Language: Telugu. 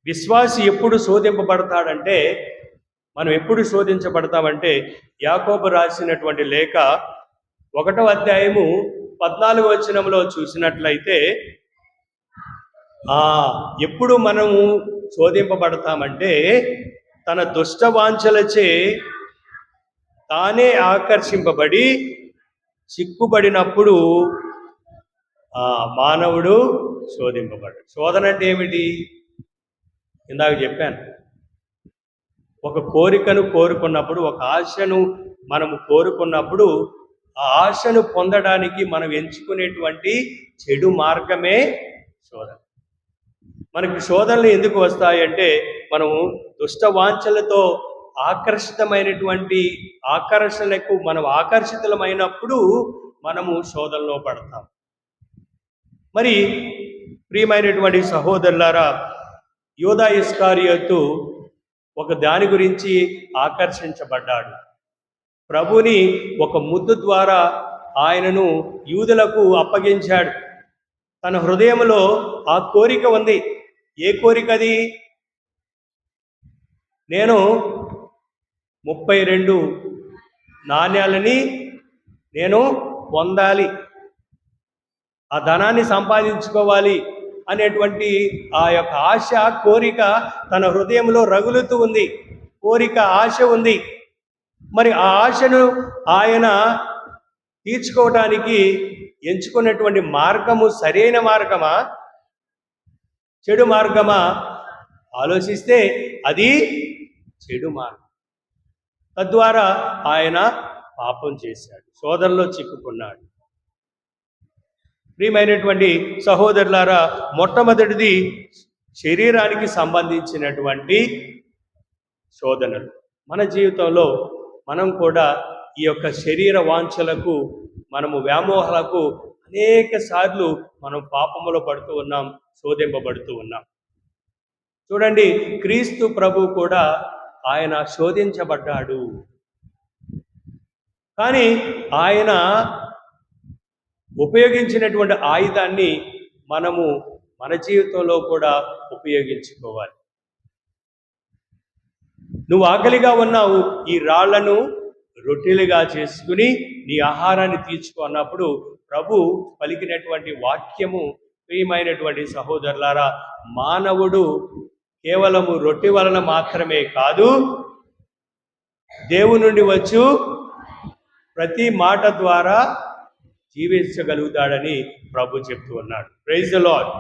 విశ్వాసి ఎప్పుడు శోధింపబడతాడంటే, మనం ఎప్పుడు శోధించబడతామంటే, యాకోబు రాసినటువంటి లేఖ 1వ అధ్యాయము 14వ వచనంలో చూసినట్లయితే, ఎప్పుడు మనము శోధింపబడతామంటే, తన దుష్ట వాంఛలచే తానే ఆకర్షింపబడి చిక్కుబడినప్పుడు మానవుడు శోధింపబడ్డాడు. శోధన అంటే ఏమిటి? ఇందాక చెప్పాను. ఒక కోరికను కోరుకున్నప్పుడు, ఒక ఆశను మనము కోరుకున్నప్పుడు, ఆ ఆశను పొందడానికి మనం ఎంచుకునేటువంటి చెడు మార్గమే శోధన. మనకి శోధనలు ఎందుకు వస్తాయంటే, మనము దుష్ట వాంఛలతో ఆకర్షణకు మనం ఆకర్షితులమైనప్పుడు మనము శోధనలో పడతాం. మరి ప్రియమైనటువంటి సహోదరులారా, యూదా ఇస్కారియోతు ఒక దాని గురించి ఆకర్షించబడ్డాడు. ప్రభుని ఒక ముద్దు ద్వారా ఆయనను యూదులకు అప్పగించాడు. తన హృదయంలో ఆ కోరిక ఉంది. ఏ కోరిక అది? నేను 32 నాణ్యాలని నేను పొందాలి, ఆ ధనాన్ని సంపాదించుకోవాలి అనేటువంటి ఆ యొక్క ఆశ, కోరిక తన హృదయంలో రగులుతూ ఉంది. కోరిక, ఆశ ఉంది. మరి ఆ ఆశను ఆయన తీర్చుకోవటానికి ఎంచుకున్నటువంటి మార్గము సరైన మార్గమా, చెడు మార్గమా? ఆలోచిస్తే అది చెడు మార్గం. తద్వారా ఆయన పాపం చేశాడు, శోధనలో చిక్కుకున్నాడు. ప్రియమైనటువంటి సహోదరులారా, మొట్టమొదటిది శరీరానికి సంబంధించినటువంటి శోధనలు. మన జీవితంలో మనం కూడా ఈ యొక్క శరీర వాంఛలకు, మనము వ్యామోహాలకు అనేక సార్లు మనం పాపములో పడుతూ ఉన్నాం, శోధింపబడుతూ ఉన్నాం. చూడండి, క్రీస్తు ప్రభు కూడా ఆయన శోధించబడ్డాడు. కానీ ఆయన ఉపయోగించినటువంటి ఆయుధాన్ని మనము మన జీవితంలో కూడా ఉపయోగించుకోవాలి. నువ్వు ఆకలిగా ఉన్నావు, ఈ రాళ్లను రొట్టెలుగా చేసుకుని నీ ఆహారాన్ని తీర్చుకున్నప్పుడు ప్రభు పలికినటువంటి వాక్యము, ప్రియమైనటువంటి సహోదరులారా, మానవుడు కేవలము రొట్టె వలన మాత్రమే కాదు, దేవుని నుండి వచ్చు ప్రతి మాట ద్వారా జీవించగలుగుతాడని ప్రభు చెప్తూ ఉన్నాడు. Praise the lord.